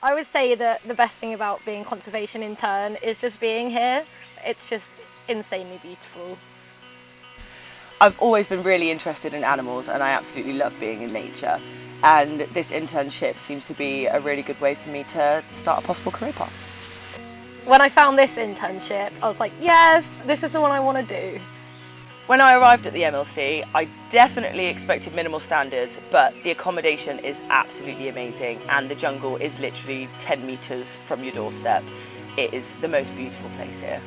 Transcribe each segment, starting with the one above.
I would say that the best thing about being conservation intern is just being here. It's just insanely beautiful. I've always been really interested in animals and I absolutely love being in nature. And this internship seems to be a really good way for me to start a possible career path. When I found this internship, I was like, yes, this is the one I want to do. When I arrived at the MLC, I definitely expected minimal standards, but the accommodation is absolutely amazing and the jungle is literally 10 metres from your doorstep. It is the most beautiful place here.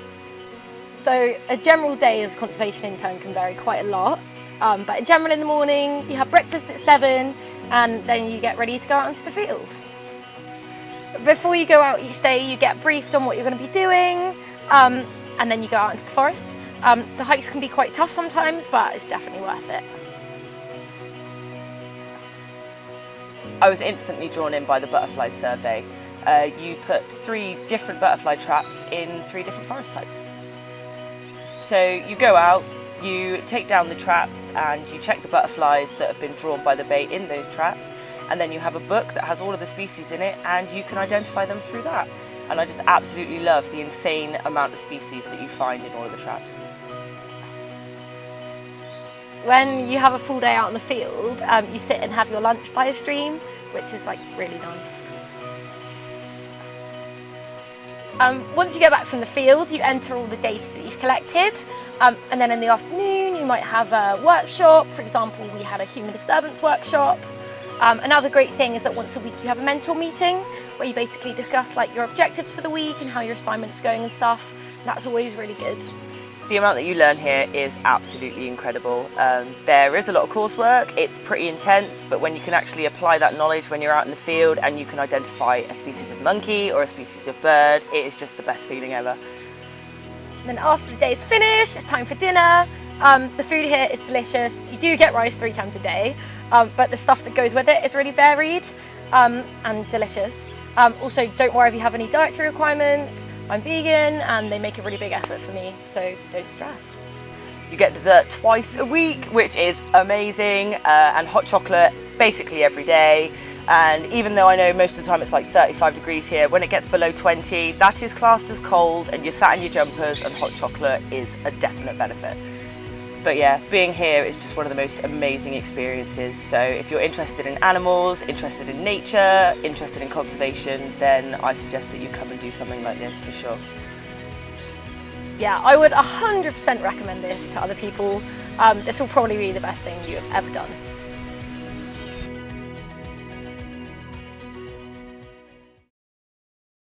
So a general day as a conservation intern can vary quite a lot. But in general, in the morning, you have breakfast at 7 and then you get ready to go out into the field. Before you go out each day, you get briefed on what you're going to be doing, and then you go out into the forest. The hikes can be quite tough sometimes, but it's definitely worth it. I was instantly drawn in by the butterfly survey. You put 3 different butterfly traps in 3 different forest types. So you go out, you take down the traps and you check the butterflies that have been drawn by the bait in those traps, and then you have a book that has all of the species in it and you can identify them through that. And I just absolutely love the insane amount of species that you find in all of the traps. When you have a full day out in the field, you sit and have your lunch by a stream, which is like really nice. Once you get back from the field, you enter all the data that you've collected, and then in the afternoon you might have a workshop. For example, we had a human disturbance workshop. Another great thing is that once a week you have a mentor meeting where you basically discuss like your objectives for the week and how your assignment's going and stuff. That's always really good. The amount that you learn here is absolutely incredible. There is a lot of coursework, it's pretty intense, but when you can actually apply that knowledge when you're out in the field and you can identify a species of monkey or a species of bird, it is just the best feeling ever. And then after the day is finished, it's time for dinner. The food here is delicious. You do get rice 3 times a day, but the stuff that goes with it is really varied and delicious. Also, don't worry if you have any dietary requirements. I'm vegan and they make a really big effort for me, so don't stress. You get dessert twice a week, which is amazing, and hot chocolate basically every day. And even though I know most of the time it's like 35 degrees here, when it gets below 20, that is classed as cold and you're sat in your jumpers and hot chocolate is a definite benefit. But yeah, being here is just one of the most amazing experiences. So if you're interested in animals, interested in nature, interested in conservation, then I suggest that you come and do something like this for sure. Yeah, I would 100% recommend this to other people. This will probably be the best thing you have ever done.